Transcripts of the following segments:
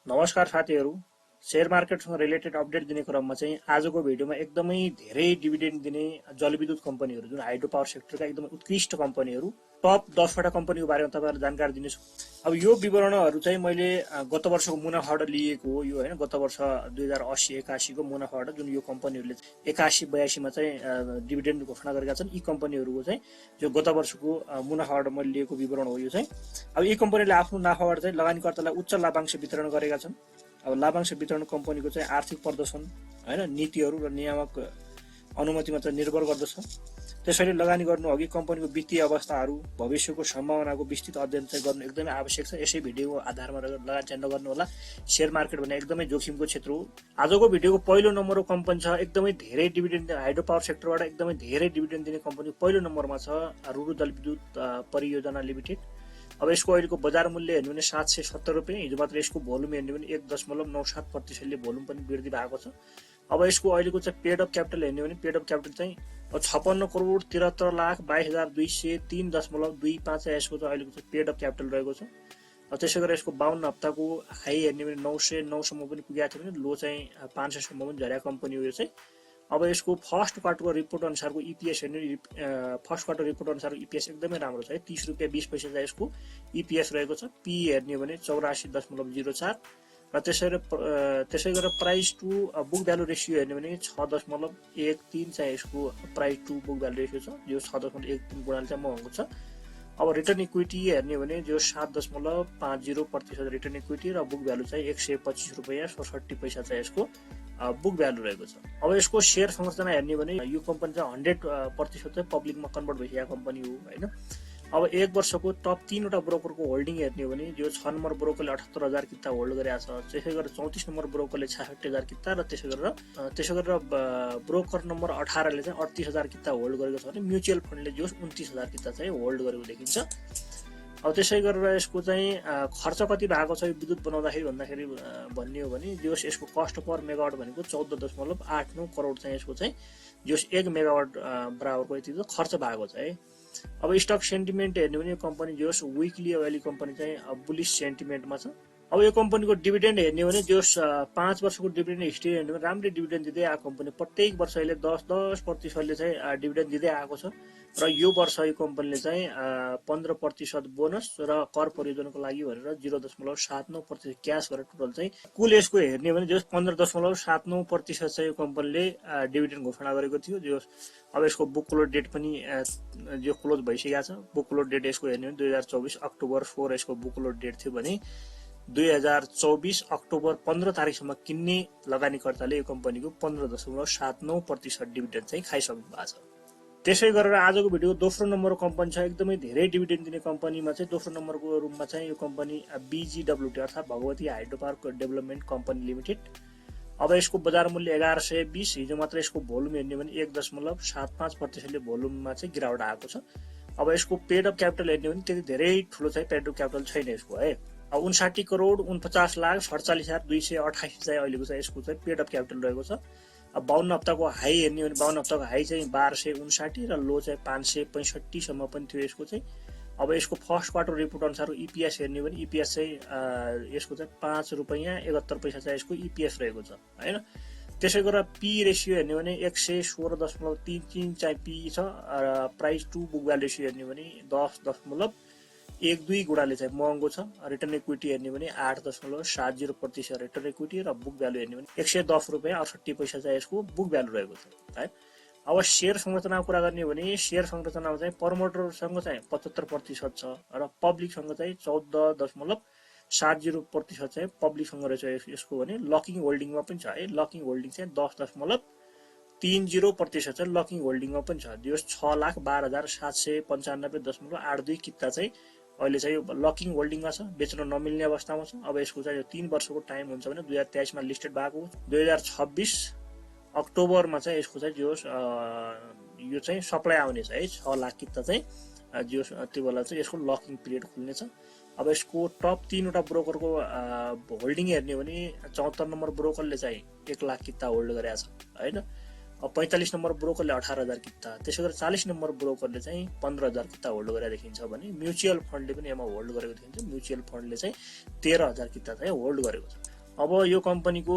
नमस्कार साथीहरु, share मार्केटसँग related update दिने क्रममा चाहिँ आजको भिडियोमा एकदमै धेरै डिभिडेन्ड दिने जलविद्युत कम्पनीहरु जुन हाइड्रो पावर सेक्टरका एकदमै उत्कृष्ट कम्पनीहरु टप 10 वटा कम्पनीको बारेमा तपाईहरुलाई जानकारी दिनेछु। अब यो विवरणहरु चाहिँ मैले गत वर्षको मुनाफाबाट लिएको हो। यो हैन, गत वर्ष 2080 81 को मुनाफाबाट जुन यो कम्पनीहरुले 81 82 मा चाहिँ डिभिडेन्ड घोषणा गरेका छन्, यी कम्पनीहरुको चाहिँ जो गत वर्षको मुनाफाबाट मैले लिएको विवरण हो यो चाहिँ। अब यी कम्पनीले आफ्नो नाफाबाट चाहिँ लगानीकर्तालाई उच्च लाभांश वितरण गरेका छन्। अब लाभांश वितरण कम्पनीको चाहिँ आर्थिक प्रदर्शन हैन, नीतिहरु र नियामक अनुमतिमा चाहिँ निर्भर गर्दछ। त्यसैले लगानी गर्नु अघि कम्पनीको वित्तीय अवस्थाहरु, भविष्यको सम्भावनाको विस्तृत अध्ययन चाहिँ गर्नु एकदमै आवश्यक छ। यसै भिडियोको आधारमा लगानी चाहिँ नगर्नु होला। शेयर मार्केट भने एकदमै जोखिमको क्षेत्र हो। आजको भिडियोको पहिलो नम्बरको कम्पनी छ, एकदमै धेरै डिभिडेन्ड हाइड्रो पावर सेक्टरबाट एकदमै धेरै डिभिडेन्ड दिने कम्पनी पहिलो नम्बरमा छ रुरु जलविद्युत परियोजना लिमिटेड। अब यसको अहिलेको बजार मूल्य हेर्नु भने 770 रुपैयाँ। हिजो मात्र यसको भोल्युम हेर्नु भने 1.97% भोल्युम पनि वृद्धि भएको छ। अब यसको अहिलेको चाहिँ पेड अफ क्यापिटल हेर्ने भने पेड अफ क्यापिटल चाहिँ 56 करोड 73 लाख 22,203.25 यसको चाहिँ अहिलेको चाहिँ पेड अफ क्यापिटल रहेको छ। त्यसै गरी यसको 52 हप्ताको हाई हेर्ने भने 909 सम्म पनि पुगेको थियो भने लो चाहिँ 500 सम्म पनि झरेको कम्पनी हो यो चाहिँ। अब यसको फर्स्ट क्वार्टरको रिपोर्ट अनुसारको इपीएस हेर्ने, फर्स्ट क्वार्टर रिपोर्ट अनुसारको इपीएस एकदमै राम्रो छ है। 30 रुपैयाँ 20 पैसा चाहिँ यसको इपीएस रहेको छ। पी हेर्ने भने 84.04 र त्यसै गरेर price to book value ratio हेर्ने भने 6.13 चाहिँ यसको price to book value ratio छ, जो 6.13 गुणाले चाहिँ महँगो छ। अब रिटर्न इक्विटी हेर्ने भने जो 7.50% रिटर्न इक्विटी र बुक भ्यालु चाहिँ 125 रुपैयाँ 67 पैसा चाहिँ यसको बुक भ्यालु रहेको छ। अब यसको शेयर संरचना हेर्ने भने यो कम्पनी चाहिँ 100% चाहिँ पब्लिकमा कन्भर्ट भइसकेको कम्पनी हो हैन। अब एक वर्षको टप 3 वटा ब्रोकरको होल्डिङ हेर्ने हो भने जो 6 नम्बर ब्रोकरले 78,000 किता होल्ड गरेको छ, त्यसै गरेर 34 नम्बर ब्रोकरले 66,000 किता र त्यसै गरेर ब्रोकर नम्बर 18 ले चाहिँ 38,000 किता होल्ड गरेको छ भने म्युचुअल फन्डले जो 29,000 किता चाहिँ होल्ड गरेको देखिन्छ। अब त्यसै गरेर यसको चाहिँ खर्च कति भएको छ विद्युत बनाउँदाखेरि भन्दाखेरि भन्ने हो भने जो यसको कस्ट पर मेगावाट भनेको 14.89 करोड चाहिँ यसको चाहिँ जो 1 मेगावाट बराबरको यति खर्च भएको छ है। अब स्टक सेन्टिमेन्ट हेर्ने भने यो कम्पनी जो विकली अवेली कम्पनी चाहिँ बुलिश सेन्टिमेन्टमा छ। अब यो कम्पनीको डिभिडेन्ड हेर्ने हो भने जो 5 वर्षको डिभिडेन्ड हिस्ट्री हेर्ने भने राम्रै डिभिडेन्ड दिँदै आएको कम्पनी, प्रत्येक वर्ष अहिले 10% ले चाहिँ डिभिडेन्ड दिँदै आएको छ। र यो वर्ष यो कम्पनीले चाहिँ 15% बोनस र कर परियोजनाको लागि भनेर 0.79% क्यास गरेर टोटल चाहिँ कुल यसको हेर्ने भने जो 15.79% चाहिँ यो कम्पनीले डिभिडेन्ड घोषणा गरेको थियो। जो अब यसको बुक क्लोज डेट पनि जो क्लोज भइसकेको छ। बुक क्लोज डेट यसको हेर्ने भने 2024 अक्टोबर 4 यसको बुक क्लोज डेट थियो भने 2024 अक्टोबर 15 तारिकसम्म किन्ने लगानीकर्ताले यो कम्पनीको 15.79% डिभिडेन्ड चाहिँ खाइसक्नु भएको छ। त्यसै गरेर आजको भिडियोको दोस्रो नम्बरको कम्पनी छ, एकदमै धेरै डिभिडेन्ड दिने कम्पनीमा चाहिँ दोस्रो नम्बरको रुममा चाहिँ यो कम्पनी बीजीडब्ल्यूटी अर्थात् Bhagwati hydro power development company limited. अब यसको बजार मूल्य 1120। हिजो मात्र यसको भोल्युम हेर्ने भने 1.75% ले भोल्युममा चाहिँ गिरावट आएको छ। अब यसको पेड अफ क्यापिटल हेर्ने भने त्यति धेरै ठुलो चाहिँ पेड अफ क्यापिटल छैन यसको है। 59 करोड 49,47,228 चाहिँ अहिलेको चाहिँ यसको चाहिँ पेड अफ क्यापिटल रहेको छ। अब 52 हप्ताको हाई हेर्ने भने 52 हप्ताको हाई चाहिँ 1259 र लो चाहिँ 565 सम्म पनि थियो यसको चाहिँ। अब यसको फर्स्ट क्वार्टर रिपोर्ट अनुसार इपीएस हेर्ने भने इपीएस चाहिँ यसको चाहिँ 5 रुपैयाँ 71 पैसा चाहिँ यसको इपीएस रहेको छ हैन। त्यसै गरेर पी रेसियो हेर्ने भने 116.33 चाहिँ पी छ र price to book value ratio हेर्ने भने 10.12 गुणाले चाहिँ महँगो छ। रिटर्न इक्विटी हेर्ने भने 8.70% रिटर्न इक्विटी र बुक भ्यालु हेर्ने भने 110 रुपैयाँ 68 पैसा चाहिँ यसको बुक भ्यालु रहेको छ है। अब शेयर संरचनाको कुरा गर्ने हो भने शेयर संरचनामा चाहिँ प्रमोटरसँग चाहिँ 75% छ र पब्लिकसँग चाहिँ 14.70% चाहिँ पब्लिकसँग रहेछ यसको भने लकिङ होल्डिङमा पनि छ है। लकिङ होल्डिङ चाहिँ 10.30% चाहिँ लकिङ होल्डिङमा पनि छ। यो 6,12,795.82 किता चाहिँ अहिले चाहिँ लकिङ होल्डिङमा छ, बेच्न नमिल्ने अवस्थामा छ। अब यसको चाहिँ 3 वर्षको टाइम हुन्छ भने 2023 मा लिस्टेड भएको, 2026 अक्टोबरमा चाहिँ यसको चाहिँ जो यो चाहिँ सप्लाई आउने छ है 6 लाख किता चाहिँ जो त्यो बेला चाहिँ यसको लकिङ पिरियड खुल्नेछ। अब यसको टप 3 वटा ब्रोकरको होल्डिङ हेर्ने हो भने 74 नम्बर ब्रोकरले चाहिँ 1 लाख किता होल्ड गरेको छ हैन। 45 नम्बर ब्रोकरले 18,000 किता, त्यसै गरी 40 नम्बर ब्रोकरले चाहिँ 15,000 किता होल्ड गरेर देखिन्छ भने म्युचुअल फन्डले पनि यसमा होल्ड गरेको देखिन्छ। म्युचुअल फन्डले चाहिँ 13,000 किता चाहिँ होल्ड गरेको छ। अब यो कम्पनीको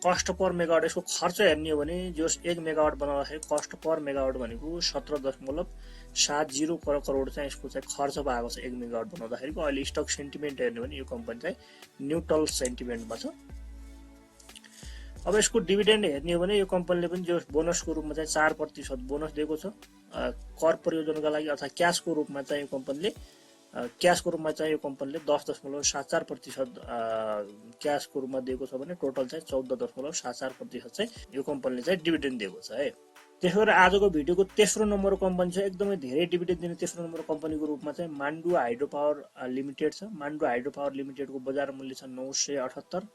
कस्ट पर मेगावाट यसको खर्च हेर्ने हो भने जो 1 मेगावाट बनाउँदाखेरि कस्ट पर मेगावाट भनेको 17.70 करोड चाहिँ यसको चाहिँ खर्च भएको छ 1 मेगावाट बनाउँदाखेरिको। अहिले स्टक सेन्टिमेन्ट हेर्ने हो भने यो कम्पनी चाहिँ न्युट्रल सेन्टिमेन्टमा छ। अब यसको डिभिडेन्ड हेर्ने हो भने यो कम्पनीले पनि जो बोनसको रूपमा चाहिँ 4% बोनस दिएको छ कर परियोजनाका लागि, अथवा क्याशको रूपमा चाहिँ यो कम्पनीले 10.74% क्याशको रूपमा दिएको छ भने टोटल चाहिँ 14.74% चाहिँ यो कम्पनीले चाहिँ डिभिडेन्ड दिएको छ है। त्यसो गरेर आजको भिडियोको तेस्रो नम्बरको कम्पनी छ, एकदमै धेरै डिभिडेन्ड दिने तेस्रो नम्बरको कम्पनीको रूपमा चाहिँ मान्डु हाइड्रो पावर लिमिटेड छ। मान्डु हाइड्रो पावर लिमिटेडको बजार मूल्य छ 978।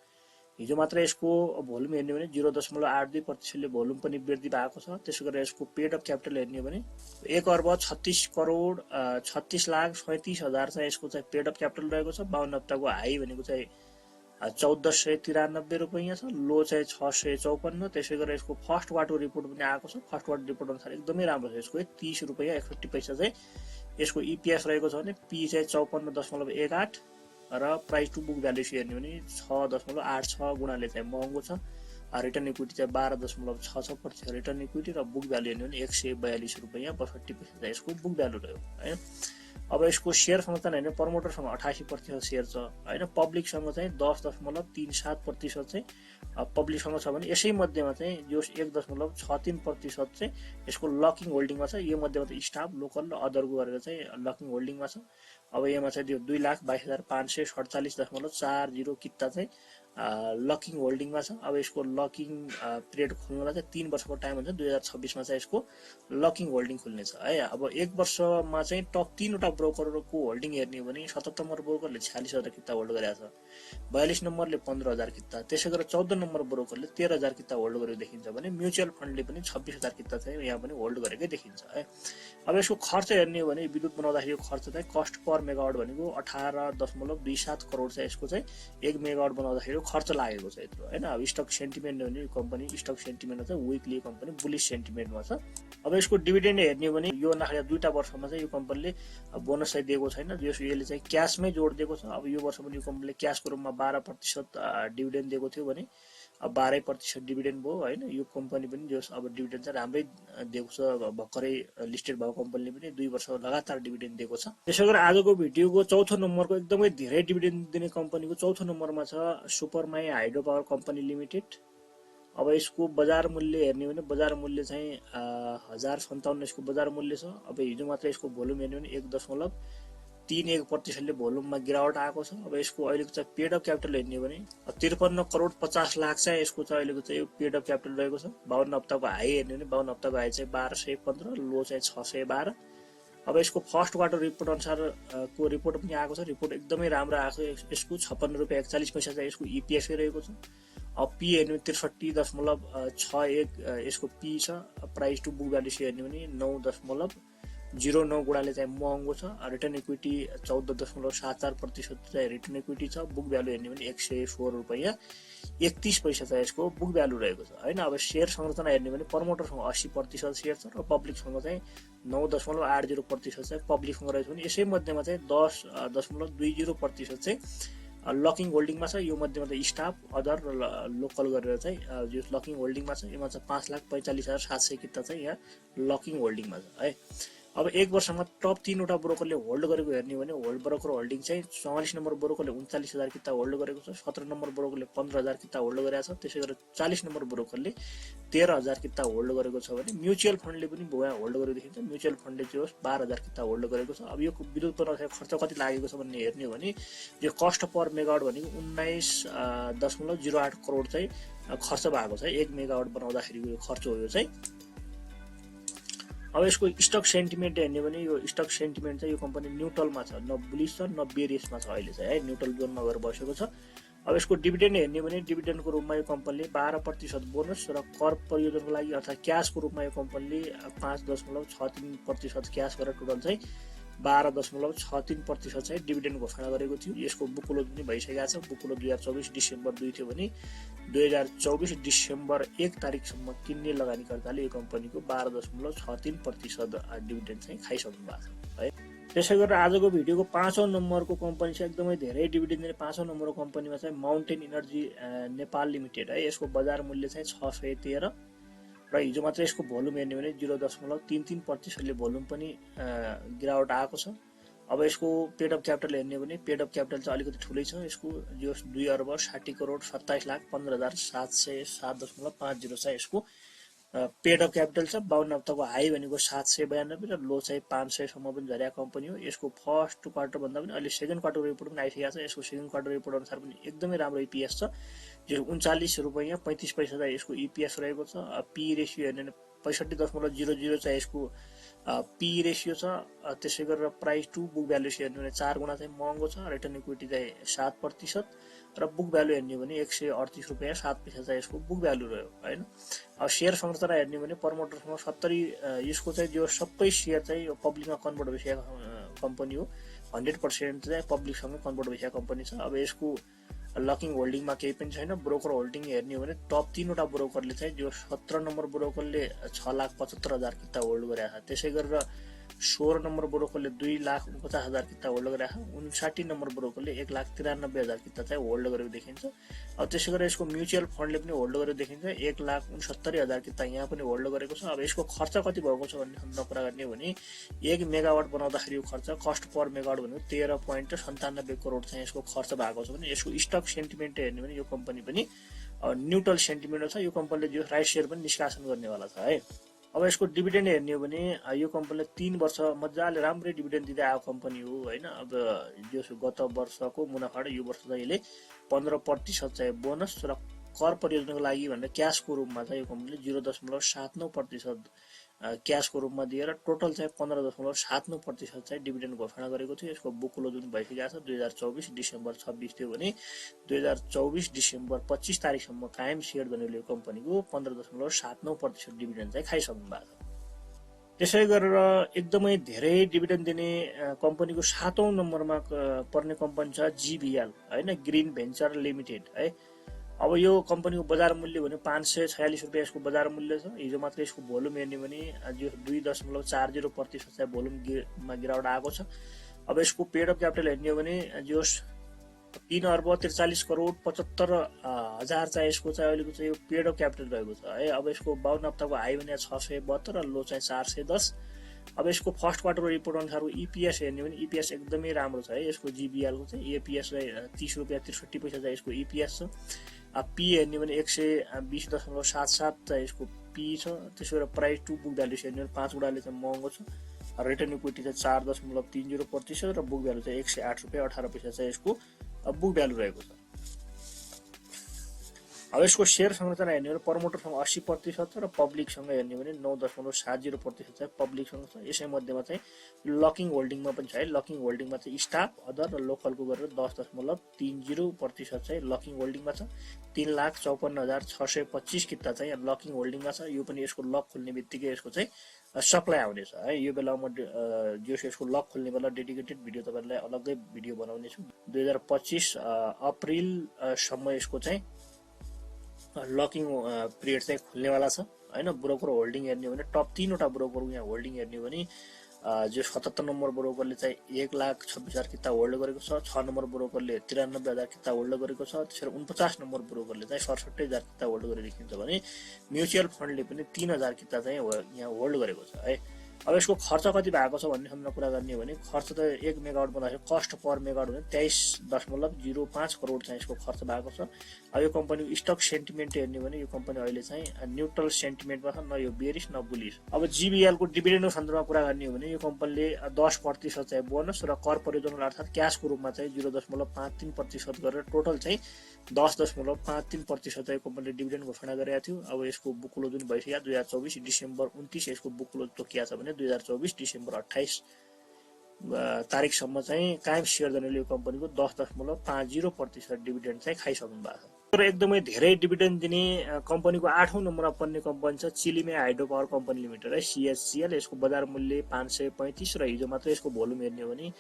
हिजो मात्र यसको भोल्युम हेर्ने भने 0.82%ले भोल्युम पनि वृद्धि भएको छ। त्यसै गरेर यसको पेड अफ क्यापिटल हेर्ने भने 1,36,36,37,000 चाहिँ यसको चाहिँ पेड अफ क्यापिटल रहेको छ। 52 हप्ताको हाई भनेको चाहिँ 1493 रुपैयाँ छ, लो चाहिँ 654। त्यसै गरेर यसको फर्स्ट क्वार्टर रिपोर्ट पनि आएको छ। फर्स्ट क्वार्टर रिपोर्ट अनुसार एकदमै राम्रो छ। यसको 30 रुपैयाँ 61 पैसा चाहिँ यसको इपिएस रहेको छ भने पी चाहिँ 54.18 र प्राइस टु बुक भ्यालुएसन हेर्ने भने 6.86 गुणाले चाहिँ महँगो छ। रिटर्न इक्विटी चाहिँ 12.66% रिटर्न इक्विटी र बुक भ्यालु हेर्ने भने 142 रुपैयाँ 62 पैसा चाहिँ यसको बुक भ्यालु रह्यो है। अब यसको सेयर संरचना हेर्ने प्रमोटरसँग 88% सेयर छ हैन। पब्लिकसँग चाहिँ 10.37% चाहिँ पब्लिकसँग छ भने यसै मध्येमा चाहिँ जो 1.63% चाहिँ यसको लकिङ होल्डिङमा छ। यो मध्येमा चाहिँ स्टाफ लोकल र अदरको गरेर चाहिँ लकिङ होल्डिङमा छ। अब यसमा चाहिँ त्यो 2,22,547.40 किता चाहिँ लकिङ होल्डिङमा छ। अब यसको लकिङ पिरियड खोल्नलाई चाहिँ 3 वर्षको टाइम हुन्छ। 2026 मा चाहिँ यसको लकिङ होल्डिङ खुल्नेछ है। अब 1 वर्षमा चाहिँ टप 3 वटा ब्रोकरको होल्डिङ हेर्ने हो भने 77 नम्बर ब्रोकरले 46,000 किता होल्ड गरेको छ, 42 नम्बरले 15,000 किता, त्यसै गरेर 14 नम्बर ब्रोकरले 13,000 किता होल्ड गरेको देखिन्छ भने म्युचुअल फन्डले पनि 26,000 किता चाहिँ यहाँ पनि होल्ड गरेकै देखिन्छ है। अब यसको खर्च हेर्ने हो भने विद्युत बनाउँदाखेरि खर्च चाहिँ कस्ट पर मेगावाट भनेको 18.27 करोड चाहिँ यसको चाहिँ 1 मेगावाट बनाउँदाखेरि खर्च लागेको छ यत्रो हैन। अब स्टक सेन्टिमेन्ट भने कम्पनी स्टक सेन्टिमेन्टमा चाहिँ विकली कम्पनी बुलिश सेन्टिमेन्टमा छ। अब यसको डिभिडेन्ड हेर्ने हो भने यो नाखा 2टा वर्षमा चाहिँ यो कम्पनीले बोनस चाहिँ दिएको छैन। यसले चाहिँ क्याशमै जोड दिएको छ। अब यो वर्ष पनि यो कम्पनीले क्याशको रूपमा 12% डिभिडेन्ड दिएको थियो भने अब 12% डिभिडेन्ड भयो हैन। यो कम्पनी पनि जो अब डिभिडेन्ड चाहिँ राम्रै दिएको छ। भर्खरै लिस्टेड भएको कम्पनीले पनि 2 वर्ष लगातार डिभिडेन्ड दिएको छ। त्यसै गरेर आजको भिडियोको चौथो नम्बरको एकदमै धेरै डिभिडेन्ड दिने कम्पनीको चौथो नम्बरमा छ सुपरमाई हाइड्रो पावर कम्पनी लिमिटेड। अब यसको बजार मूल्य हेर्ने हो भने बजार मूल्य चाहिँ 1057 यसको बजार मूल्य छ। अब हिजो मात्र यसको भोल्युम हेर्ने हो भने 1.31%ले भोल्युममा गिरावट आएको छ। अब यसको अहिलेको चाहिँ पेड अफ क्यापिटल हेर्ने हो भने 53 करोड 50 लाख चाहिँ यसको चाहिँ अहिलेको चाहिँ पेड अफ क्यापिटल रहेको छ। 52 हप्ताको हाई हेर्ने हो भने 52 हप्ताको हाई चाहिँ 1215, लो चाहिँ 612। अब यसको फर्स्ट क्वार्टर रिपोर्ट अनुसार को रिपोर्ट पनि आएको छ। रिपोर्ट एकदमै राम्रो आएको छ। यसको 56 रुपैयाँ 41 पैसा चाहिँ यसको इपिएस रहेको छ। अब पी हेर्ने 63.61 यसको पी छ। प्राइस टु बुक भ्यालु हेर्ने भने 9.09 गुणाले चाहिँ महँगो छ। रिटर्न इक्विटी 14.74% चाहिँ रिटर्न इक्विटी छ। बुक भ्यालु हेर्ने भने 104 रुपैयाँ 31 पैसा चाहिँ यसको बुक भ्यालु रहेको छ हैन। अब सेयर संरचना हेर्ने भने प्रमोटरसँग 80% सेयर छ र पब्लिकसँग चाहिँ 9.80% चाहिँ पब्लिकसँग रहेछ भने यसै मध्येमा चाहिँ 10.20% चाहिँ लकिङ होल्डिङमा छ। यो मध्येमा चाहिँ स्टाफ अदर र लोकल गरेर चाहिँ यो लकिङ होल्डिङमा छ। यसमा चाहिँ 5,45,700 किता चाहिँ यहाँ लकिङ होल्डिङमा छ है। अब 1 वर्षमा टप 3 वटा ब्रोकरले होल्ड गरेको हेर्ने हो भने होल्ड ब्रोकर होल्डिङ चाहिँ 44 नम्बर ब्रोकरले 39,000 किता होल्ड गरेको छ। 17 नम्बर ब्रोकरले 15,000 किता होल्ड गरेको छ। त्यसै गरेर 40 नम्बर ब्रोकरले 13,000 किता होल्ड गरेको छ भने म्युचुअल फन्डले पनि यहाँ होल्ड गरेको देखिन्छ। म्युचुअल फन्डले चाहिँ 12,000 किता होल्ड गरेको छ। अब यो विद्युत बनाउँदाखेरि खर्च कति लागेको छ भन्ने हेर्ने हो भने यो कस्ट पर मेगावाट भनेको 19.08 करोड चाहिँ खर्च भएको छ। 1 मेगावाट बनाउँदाखेरिको यो खर्च हो यो चाहिँ। अब यसको स्टक सेन्टिमेन्ट हेर्ने भने यो स्टक सेन्टिमेन्ट चाहिँ यो कम्पनी न्युट्रलमा छ, न बुलिस छ न बेरियसमा छ अहिले चाहिँ है, न्युट्रल जोनमा गएर बसेको छ। अब यसको डिभिडेन्ड हेर्ने भने डिभिडेन्डको रूपमा यो कम्पनीले 12% बोनस र कर परियोजनाको लागि अर्थात् क्याशको रूपमा यो कम्पनीले 5.63% क्यास गरेर टोटल चाहिँ 12.63% चाहिँ डिभिडेन्ड घोषणा गरेको थियो। यसको बुक क्लोज पनि भइसकेको छ। बुक क्लोज 2024 डिसेम्बर 2 थियो भने 2024 डिसेम्बर 1 तारिकसम्म किन्ने लगानीकर्ताले यो कम्पनीको 12.63% डिभिडेन्ड चाहिँ खाइसक्नु भएको छ है। त्यसै गरेर आजको भिडियोको 5औं नम्बरको कम्पनी छ, एकदमै धेरै डिभिडेन्ड दिने 5औं नम्बरको कम्पनीमा चाहिँ माउन्टेन इनर्जी नेपाल लिमिटेड है। यसको बजार मूल्य चाहिँ 613 र हिजो मात्रै यसको भोल्युम हेर्ने भने 0.33% भोल्युम पनि गिरावट आएको छ। अब यसको पेड अफ क्यापिटल हेर्ने भने पेड अफ क्यापिटल चाहिँ अलिकति ठुलै छ, यसको जो 2,60,27,15,707.50 छ यसको पेड अफ क्यापिटल छ। 52 हप्ताको हाई भनेको 792 र लो चाहिँ 500 सम्म पनि झरेको कम्पनी हो। यसको फर्स्ट क्वार्टर भन्दा पनि अहिले सेकेन्ड क्वार्टर रिपोर्ट पनि आइसकेको छ। यसको सेकेन्ड क्वार्टर रिपोर्ट अनुसार पनि एकदमै राम्रो इपिएस छ, जो 39 रुपैयाँ 35 पैसा चाहिँ यसको इपिएस रहेको छ। पी रेसियो हेर्ने 65.00 चाहिँ यसको पी रेसियो छ। त्यसै गरेर प्राइस टु बुक भ्यालु हेर्ने भने 4 गुणा चाहिँ महँगो छ। रिटर्न इक्विटी चाहिँ 7% र बुक भ्यालु हेर्ने भने 138 रुपैयाँ 7 पैसा चाहिँ यसको बुक भ्यालु रह्यो हैन। अब सेयर संरचना हेर्ने भने प्रमोटरसँग 70 यसको चाहिँ जो सबै सेयर चाहिँ यो पब्लिकमा कन्भर्ट भइसकेको कम्पनी हो। 100% चाहिँ पब्लिकसँग कन्भर्ट भइसकेको कम्पनी छ। अब यसको लकिङ होल्डिङमा केही पनि छैन। ब्रोकर होल्डिङ हेर्ने हो भने टप 3 वटा ब्रोकरले चाहिँ जो 17 नम्बर ब्रोकरले 6,75,000 किता होल्ड गरेको छ। त्यसै गरेर 16 नम्बर ब्रोकरले 2,49,000 किता होल्ड गरेको छ। 59 नम्बर ब्रोकरले 1,93,000 किता चाहिँ होल्ड गरेको देखिन्छ। अब त्यसै गरेर यसको म्युचुअल फन्डले पनि होल्ड गरेको देखिन्छ। 1,69,000 किता यहाँ पनि होल्ड गरेको छ। अब यसको खर्च कति भएको छ भन्ने सन्दर्भमा कुरा गर्ने हो भने 1 मेगावाट बनाउँदाखेरि यो खर्च कस्ट पर मेगावाट भनेको 13.97 करोड चाहिँ यसको खर्च भएको छ भने यसको स्टक सेन्टिमेन्ट हेर्ने भने यो कम्पनी पनि न्युट्रल सेन्टिमेन्ट छ। यो कम्पनीले जो राइट सेयर पनि निष्कासन गर्नेवाला छ है। अब यसको डिभिडेन्ड हेर्ने हो भने यो कम्पनीले 3 वर्ष मजाले राम्रै डिभिडेन्ड दिँदै आएको कम्पनी हो हैन। अब जो गत वर्षको मुनाफा यो वर्ष चाहिँ यसले 15% चाहिँ बोनस र कर परियोजनाको लागि भनेर क्याशको रूपमा चाहिँ यो कम्पनीले 0.79% क्याशको रूपमा दिएर टोटल चाहिँ 15.79% चाहिँ डिभिडेन्ड घोषणा गरेको थियो। यसको बुक क्लोज पनि भइसकेको छ। 2024 डिसेम्बर 26 थियो भने 2024 डिसेम्बर 25 तारिकसम्म कायम सेयर धनीले यो कम्पनीको 15.79% डिभिडेन्ड चाहिँ खाइसक्नु भएको छ। त्यसै गरेर एकदमै धेरै डिभिडेन्ड दिने कम्पनीको 7औं नम्बरमा पर्ने कम्पनी छ जीबीएल हैन, ग्रिन भेन्चर लिमिटेड है। अब यो कम्पनीको बजार मूल्य भने 546 रुपैयाँ यसको बजार मूल्य छ। हिजो मात्र यसको भोल्युम हेर्ने भने जो 2.40% चाहिँ भोल्युममा गिरावट आएको छ। अब यसको पेड अफ क्यापिटल हेर्ने हो भने जो 3,43,75,00,000 चाहिँ यसको चाहिँ अहिलेको चाहिँ यो पेड अफ क्यापिटल रहेको छ है। अब यसको 52 हप्ताको हाई भने 672 र लो चाहिँ 410। अब यसको फर्स्ट क्वार्टरको रिपोर्ट अनुसारको इपिएस हेर्ने भने इपिएस एकदमै राम्रो छ है। यसको जीबीएलको चाहिँ एपिएस चाहिँ 30 रुपैयाँ 63 पैसा चाहिँ यसको इपिएस छ। पी हेर्ने भने 120.77 चाहिँ यसको पी छ। त्यसो गरेर प्राइस टु बुक भ्यालु हेर्ने भने 5 गुणाले चाहिँ महँगो छ। रिटर्न इक्विटी चाहिँ 4.30% र बुक भ्यालु चाहिँ 108 रुपैयाँ 18 पैसा चाहिँ यसको बुक भ्यालु रहेको छ। अब यसको सेयर संरचना हेर्ने भने प्रमोटरसँग 80% र पब्लिकसँग हेर्ने भने 9.70% चाहिँ पब्लिकसँग छ। यसै मध्येमा चाहिँ लकिङ होल्डिङमा पनि छ है। लकिङ होल्डिङमा चाहिँ स्टाफ अदर र लोकलको गरेर 10.30% चाहिँ लकिङ होल्डिङमा छ। 3,54,625 किता चाहिँ लकिङ होल्डिङमा छ। यो पनि यसको लक खुल्ने बित्तिकै यसको चाहिँ सप्लाई आउनेछ है। यो बेला म जो यसको लक खुल्ने बेला डेडिकेटेड भिडियो तपाईँलाई अलग्गै भिडियो बनाउने छु। 2025 अप्रिलसम्म यसको चाहिँ लकिङ पिरियड चाहिँ खुल्नेवाला छ हैन। ब्रोकर होल्डिङ हेर्ने हो भने टप 3 वटा ब्रोकरको यहाँ होल्डिङ हेर्ने हो भने जो 77 नम्बर ब्रोकरले चाहिँ 1,26,000 किता होल्ड गरेको छ। 6 नम्बर ब्रोकरले 93,000 किता होल्ड गरेको छ। त्यसरी 49 नम्बर ब्रोकरले चाहिँ 67,000 किता होल्ड गरेको देखिन्छ भने म्युचुअल फन्डले पनि 3,000 किता चाहिँ यहाँ होल्ड गरेको छ है। अब यसको खर्च कति भएको छ भन्ने सम्बन्धमा कुरा गर्ने हो भने खर्च त 1 मेगावाट बनाउँदाखेरि कस्ट पर मेगावाट भने 23.05 करोड चाहिँ यसको खर्च भएको छ। अब यो कम्पनीको स्टक सेन्टिमेन्ट हेर्ने भने यो कम्पनी अहिले चाहिँ न्युट्रल सेन्टिमेन्टमा छ, न यो बेरिश न बुलिश। अब जीबीएलको डिभिडेन्डको सन्दर्भमा कुरा गर्ने हो भने यो कम्पनीले 10% चाहिँ बोनस र कर परियोजना अर्थात् क्याशको रूपमा चाहिँ 0.53% गरेर टोटल चाहिँ 10.53% चाहिँ कम्पनीले डिभिडेन्ड घोषणा गरेको थियो। अब यसको बुक क्लोज पनि भइसक्यो। 2024 डिसेम्बर 29 यसको बुक क्लोज तोकिया छ भने 2024 डिसेम्बर 28 तारिकसम्म चाहिँ कायम सेयर धनीले यो कम्पनीको 10.50% डिभिडेन्ड चाहिँ खाइसक्नु भएको छ। तर एकदमै धेरै डिभिडेन्ड दिने कम्पनीको 8औं नम्बरमा पर्ने कम्पनी छ Chilime hydro power company limited है, सीएचसीएल। यसको बजार मूल्य 535 र हिजो मात्र यसको भोल्युम हेर्ने हो भने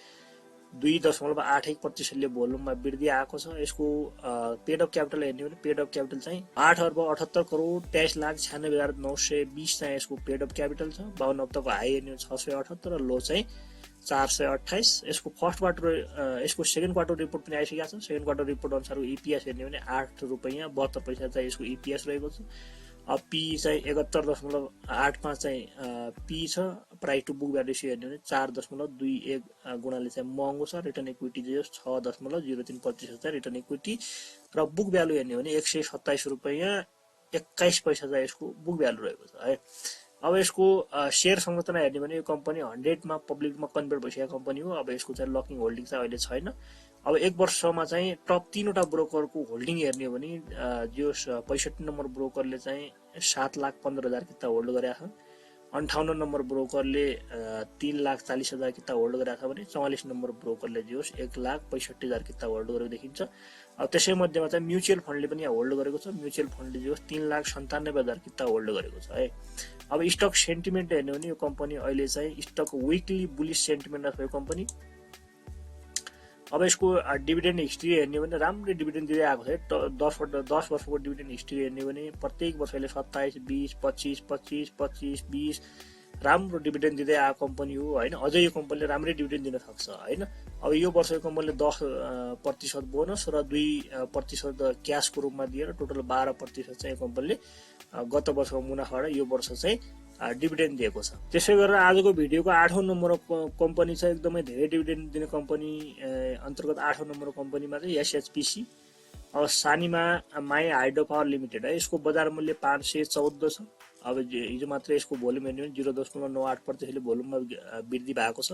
2.81% भोल्युममा वृद्धि आएको छ। यसको पेड अफ क्यापिटल हेर्ने हो भने पेड अफ क्यापिटल चाहिँ 8,78,23,96,920 चाहिँ यसको पेड अफ क्यापिटल छ। 52 हप्ताको हाई हेर्ने हो 678 र लो चाहिँ 428। यसको फर्स्ट क्वार्टर यसको सेकेन्ड क्वार्टर रिपोर्ट पनि आइसकेको छ। सेकेन्ड क्वार्टर रिपोर्ट अनुसारको इपिएस हेर्ने भने 8 रुपैयाँ 72 पैसा चाहिँ यसको इपिएस रहेको छ। पी चाहिँ 71.85 चाहिँ पी छ। Price to book value ratio हेर्ने भने 4.21 गुणाले चाहिँ महँगो छ। रिटर्न इक्विटी चाहिँ 6.03% चाहिँ रिटर्न इक्विटी र बुक भ्यालु हेर्ने भने 127 रुपैयाँ 21 पैसा चाहिँ यसको बुक भ्यालु रहेको छ है। अब यसको शेयर संरचना हेर्ने भने यो कम्पनी 100 मा पब्लिकमा कन्भर्ट भइसकेको कम्पनी हो। अब यसको चाहिँ लकिङ होल्डिङ चाहिँ अहिले छैन। अब एक वर्षमा चाहिँ टप 3वटा ब्रोकरको होल्डिङ हेर्ने हो भने जो 65 नम्बर ब्रोकरले चाहिँ 7,15,000 किता होल्ड गरेको छ। 58 नम्बर ब्रोकरले 3,40,000 किता होल्ड गरेको छ भने 44 नम्बर ब्रोकरले जो 1,65,000 किता होल्ड गरेको देखिन्छ। अब त्यसै मध्येमा चाहिँ म्युचुअल फन्डले पनि यहाँ होल्ड गरेको छ। म्युचुअल फन्डले जो 3,97,000 किता होल्ड गरेको छ है। अब स्टक सेन्टिमेन्ट हेर्ने भने यो कम्पनी अहिले चाहिँ स्टक विकली बुलिश सेन्टिमेन्ट छ यो कम्पनी। अब यसको डिभिडेन्ड हिस्ट्री हेर्ने भने राम्रै डिभिडेन्ड दिँदै आएको छ। 10 वर्षको डिभिडेन्ड हिस्ट्री हेर्ने भने प्रत्येक वर्षले 27, 20, 25, 25, 25, 20 राम्रो डिभिडेन्ड दिँदै आएको कम्पनी हो होइन। अझै यो कम्पनीले राम्रै डिभिडेन्ड दिन सक्छ होइन। अब यो वर्ष यो कम्पनीले 10% बोनस र 2% क्यासको रूपमा दिएर टोटल 12% चाहिँ यो कम्पनीले गत वर्षको मुनाफाबाट यो वर्ष चाहिँ डिभिडेन्ड दिएको छ। त्यसै गरेर आजको भिडियोको 8औं नम्बरको कम्पनी छ, एकदमै धेरै डिभिडेन्ड दिने कम्पनी अन्तर्गत 8औं नम्बरको कम्पनीमा चाहिँ एसएचपीसी। अब Sanima my hydro power limited है। यसको बजार मूल्य 514 छ। अब हिजो मात्र यसको भोल्युम हेर्ने भने 0.98% भोल्युममा वृद्धि भएको छ।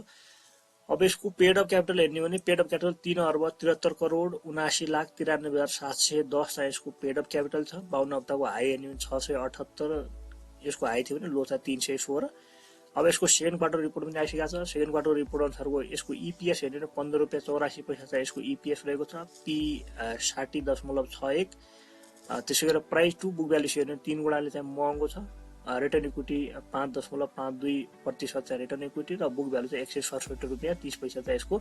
अब यसको पेड अफ क्यापिटल हेर्ने भने पेड अफ क्यापिटल 3,73,93,710 चाहिँ यसको पेड अफ क्यापिटल छ। 52 हप्ताको हाई हेर्ने भने 678 यसको हाई थियो भने लो छ 316। अब यसको सेकेन्ड क्वार्टर रिपोर्ट पनि आइसकेको छ। सेकेन्ड क्वार्टर रिपोर्ट अनुसारको यसको इपिएस हेर्ने भने 15 रुपियाँ 84 पैसा चाहिँ यसको इपिएस रहेको छ। पी 60.61। त्यसै गरेर प्राइस टु बुक भ्यालु हेर्ने 3 गुणाले चाहिँ महँगो छ। रिटर्न इक्विटी 5.52% चाहिँ रिटर्न इक्विटी र बुक भ्यालु चाहिँ 167 रुपियाँ 30 पैसा चाहिँ यसको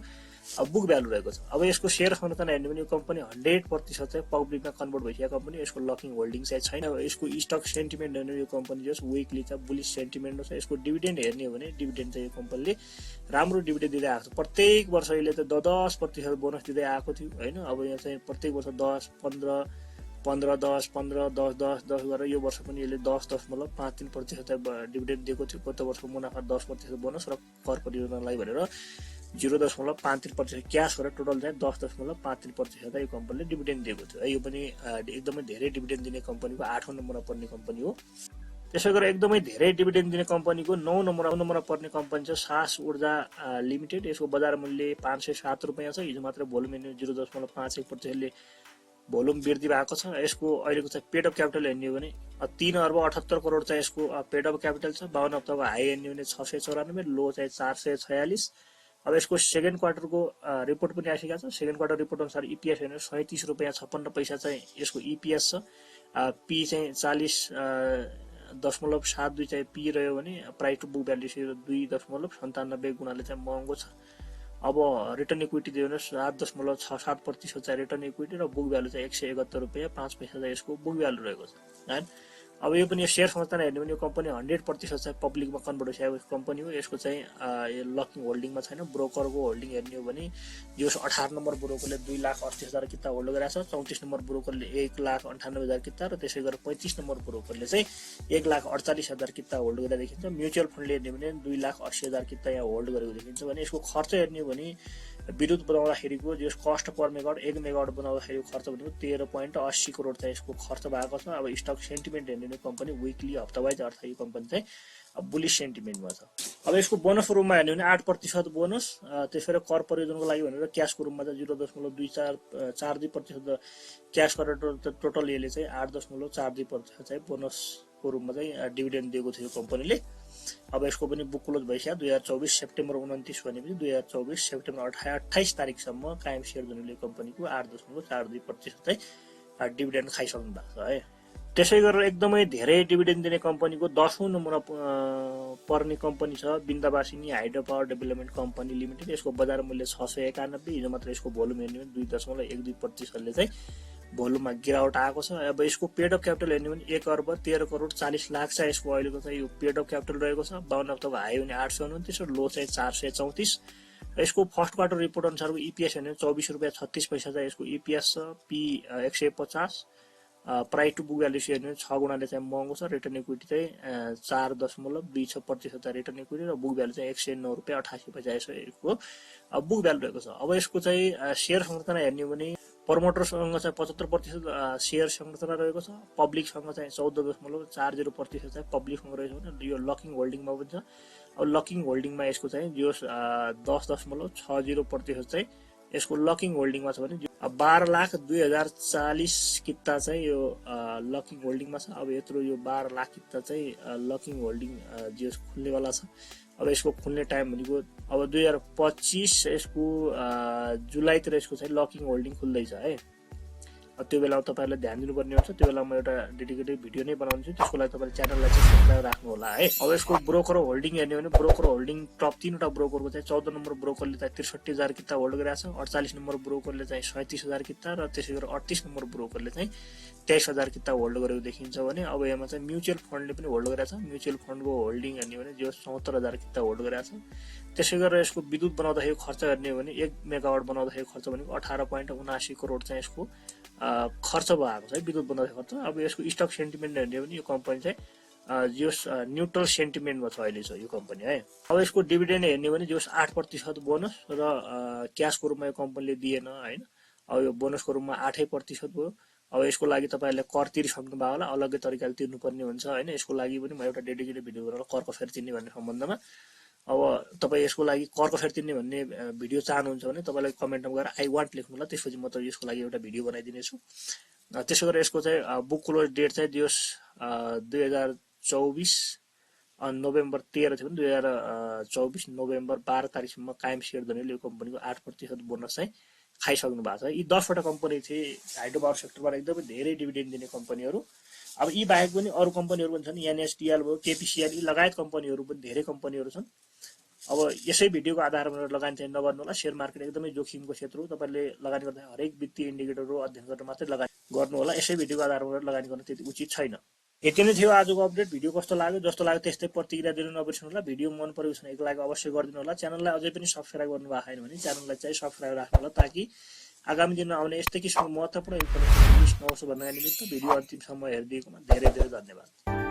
बुक भ्यालु रहेको छ। अब यसको सेयर संरचना हेर्ने भने यो कम्पनी 100% चाहिँ पब्लिकमा कन्भर्ट भइसकेको कम्पनी। यसको लकिङ होल्डिङ चाहिँ छैन। यसको स्टक सेन्टिमेन्ट हेर्ने यो कम्पनी जस विकली चाहिँ बुलिश सेन्टिमेन्ट छ। यसको डिभिडेन्ड हेर्ने हो भने डिभिडेन्ड चाहिँ यो कम्पनीले राम्रो डिभिडेन्ड दिँदै आएको छ। प्रत्येक वर्ष अहिले त 10% बोनस दिँदै आएको थियो होइन। अब यहाँ चाहिँ प्रत्येक वर्ष 10, 15, 15, 10, 15, 10, 10, 10 गरेर यो वर्ष पनि यसले 10.53% डिभिडेन्ड दिएको थियो। गत वर्षको मुनाफा 10% बोनस र कर परियोजनालाई भनेर 0.53% क्यास गरेर टोटल चाहिँ 10.53% यो कम्पनीले डिभिडेन्ड दिएको थियो। यो पनि एकदमै धेरै डिभिडेन्ड दिने कम्पनीको 8औं नम्बरमा पर्ने कम्पनी हो। त्यसै गरेर एकदमै धेरै डिभिडेन्ड दिने कम्पनीको 9 नम्बरमा पर्ने कम्पनी छ सास ऊर्जा लिमिटेड। यसको बजार मूल्य 507 रुपियाँ छ। हिजो मात्र भोल्युम 0.51%ले भोल्युम वृद्धि भएको छ। यसको अहिलेको चाहिँ पेड अफ क्यापिटल हेर्ने हो भने 3,78 करोड चाहिँ यसको पेड अफ क्यापिटल छ। 52 हप्ताको हाई हेर्ने हो भने 694, लो चाहिँ 446। अब यसको सेकेन्ड क्वार्टरको रिपोर्ट पनि आइसकेको छ। सेकेन्ड क्वार्टर रिपोर्ट अनुसार इपिएस हेर्ने 37 रुपियाँ 56 पैसा चाहिँ यसको इपिएस छ। पी चाहिँ 40.72 चाहिँ पी रह्यो भने प्राइस टु बुक भ्यालु 2.97 गुणाले चाहिँ महँगो छ। अब रिटर्न इक्विटी दियो भने 7.67% चाहिँ रिटर्न इक्विटी र बुक भ्यालु चाहिँ 171 रुपियाँ 5 पैसा चाहिँ यसको बुक भ्यालु रहेको छ हैन। अब यो पनि सेयर संरचना हेर्ने भने यो कम्पनी 100% चाहिँ पब्लिकमा कन्भर्ट भइसकेको कम्पनी हो। यसको चाहिँ लकिङ होल्डिङमा छैन। ब्रोकरको होल्डिङ हेर्ने हो भने यो 18 नम्बर ब्रोकरले 2,38,000 किता होल्ड गरेको छ। 34 नम्बर ब्रोकरले 1,98,000 किता र त्यसै गरेर 35 नम्बर ब्रोकरले चाहिँ 1,48,000 किता होल्ड गरेको देखिन्छ। म्युचुअल फन्डले हेर्ने भने 2,80,000 किता यहाँ होल्ड गरेको देखिन्छ भने यसको खर्च हेर्ने हो भने विद्युत बनाउँदाखेरिको जो कस्ट पर मेगावाट 1 मेगावाट बनाउँदाखेरि खर्च भनेको 13.80 करोड चाहिँ यसको खर्च भएको छ। अब स्टक सेन्टिमेन्ट हेर्ने कम्पनी विकली हप्तावाइज अर्थात् यो कम्पनी चाहिँ बुलिश सेन्टिमेन्टमा छ। अब यसको बोनसको रूपमा हेर्ने भने 8% बोनस, त्यसैले कर परियोजनाको लागि भनेर क्यासको रूपमा चाहिँ 0.42% क्यास गरेर टोटल यसले चाहिँ 8.42% चाहिँ बोनसको रूपमा चाहिँ डिभिडेन्ड दिएको थियो कम्पनीले। अब यसको पनि बुक क्लोज भइसक्यो 2024 सेप्टेम्बर 29 भनेपछि 2024 सेप्टेम्बर 28 तारिकसम्म कायम सेयर धनीले कम्पनीको 8.42% चाहिँ डिभिडेन्ड खाइसक्नु भएको छ है। त्यसै गरेर एकदमै धेरै डिभिडेन्ड दिने कम्पनीको 10औं नम्बरमा पर्ने कम्पनी छ Bindabasini hydro power development company limited. यसको बजार मूल्य 691। हिजो मात्र यसको भोल्युम हेर्ने भने 2.12%ले चाहिँ भोल्युममा गिरावट आएको छ। अब यसको पेड अफ क्यापिटल हेर्ने भने 1,13,40,00,000 चाहिँ यसको अहिलेको चाहिँ यो पेड अफ क्यापिटल रहेको छ। 52 हप्ताको हाई भने 829 र लो चाहिँ 434। यसको फर्स्ट क्वार्टर रिपोर्ट अनुसारको इपिएस हेर्ने 24 रुपियाँ 36 पैसा चाहिँ यसको इपिएस छ। P 150, price to book value हेर्ने 6 गुणाले चाहिँ महँगो छ। रिटर्न इक्विटी चाहिँ 4.26% रिटर्न इक्विटी र बुक भ्यालु चाहिँ 109 रुपियाँ 88 पैसा यसको बुक भ्यालु रहेको छ। अब यसको चाहिँ सेयर संरचना हेर्ने हो भने प्रमोटरसँग चाहिँ 75% सेयर संरचना रहेको छ। पब्लिकसँग चाहिँ 14.40% चाहिँ पब्लिकसँग रहेको छ भने यो लकिङ होल्डिङमा पनि छ। अब लकिङ होल्डिङमा यसको चाहिँ जो 10.60% चाहिँ यसको लकिङ होल्डिङमा छ भने 12,02,040 किता चाहिँ यो लकिङ होल्डिङमा छ। अब यत्रो यो 12,00,000 किता चाहिँ लकिङ होल्डिङ जो खुल्नेवाला छ। अब यसको खुल्ने टाइम भनेको अब 2025 यसको जुलाईतिर यसको चाहिँ लकिङ होल्डिङ खुल्दैछ है। त्यो बेलामा तपाईहरुले ध्यान दिनुपर्ने हुन्छ। त्यो बेलामा एउटा डेडिकेटेड भिडियो नै बनाउँछु, त्यसको लागि तपाईले च्यानललाई चाहिँ सब्स्क्राइब राख्नु होला है। अब यसको ब्रोकर होल्डिङ हेर्ने भने ब्रोकर होल्डिङ टप 3 वटा ब्रोकरको चाहिँ 14 नम्बर ब्रोकरले चाहिँ 63,000 किता होल्ड गरेको छ। 48 नम्बर ब्रोकरले चाहिँ 37,000 किता र त्यसैगरी 38 नम्बर ब्रोकरले चाहिँ 23,000 किता होल्ड गरेको देखिन्छ भने अब यसमा चाहिँ म्युचुअल फन्डले पनि होल्ड गरेको छ। म्युचुअल फन्डको होल्डिङ हेर्ने भने जो 74,000 किता होल्ड गरेको छ। त्यसैगरी यसको विद्युत बनाउँदाखेरि खर्च हेर्ने हो भने 1 मेगावाट बनाउँदाखेरि खर्च भनेको 18.79 करोड चाहिँ यसको खर्च भएको छ विद्युत बनाउँदा खर्च। अब यसको स्टक सेन्टिमेन्ट हेर्ने भने यो कम्पनी चाहिँ जो न्युट्रल सेन्टिमेन्टमा छ अहिले छ यो कम्पनी है। अब यसको डिभिडेन्ड हेर्ने भने जो 8% बोनस र क्याशको रूपमा यो कम्पनीले दिएन हैन। अब यो बोनसको रूपमा 8% भयो। अब यसको लागि तपाईहरुले कर तिरिसक्नु भयो होला, अलग्गै तरिकाले तिर्नुपर्ने हुन्छ हैन। यसको लागि पनि म एउटा डेडिकेटेड भिडियो गरेर करको फेरि तिर्ने भन्ने सम्बन्धमा अब तपाई यसको लागि करको फेरि तिर्ने भन्ने भिडियो चाहनुहुन्छ भने तपाईलाई कमेन्टमा गएर आई वान्ट लेख्नु होला, त्यसपछि म त यसको लागि एउटा भिडियो बनाइदिने छु। त्यसैगरी यसको चाहिँ बुक क्लोज डेट चाहिँ 2024 नोभेम्बर 13 थियो भने 2024 नोभेम्बर 12 तारिकसम्म कायम शेयर धनीले यो कम्पनीको 8% बोनस चाहिँ खाइसक्नु भएको छ। यी 10 वटा कम्पनी चाहिँ हाइड्रो पावर सेक्टरबाट एकदमै धेरै डिभिडेन्ड दिने कम्पनीहरू। अब यी बाहेक पनि अरु कम्पनीहरू पनि छन्, एनएसटीएल भयो, केपीसीएल यी लगायत कम्पनीहरू पनि धेरै कम्पनीहरू छन्। अब यसै भिडियोको आधारमा लगानी चाहिँ नगर्नु होला। शेयर मार्केट एकदमै जोखिमको क्षेत्र हो। तपाईले लगानी गर्दा हरेक वित्तीय इन्डिकेटरहरू अध्ययन गरेर मात्रै लगानी गर्नु होला। यसै भिडियोको आधारमा लगानी गर्न त्यति उचित छैन। यति नै थियो आजको अपडेट। भिडियो कस्तो लाग्यो, जस्तो लाग्यो त्यस्तै प्रतिक्रिया दिनु नबिर्सनु होला। भिडियो मन परेको छ भने एक लाइक अवश्य गरिदिनु होला। च्यानललाई अझै पनि सब्स्क्राइब गर्नु भएको छैन भने च्यानललाई चाहिँ सब्स्क्राइब राख्नु होला, ताकि आगामी दिनमा आउने यस्तै किसिमको महत्त्वपूर्ण इन्फर्मेसन मिस नहोस् भन्नका निमित्त भिडियो अन्तिमसम्म हेरिदिएकोमा धेरै धेरै धन्यवाद।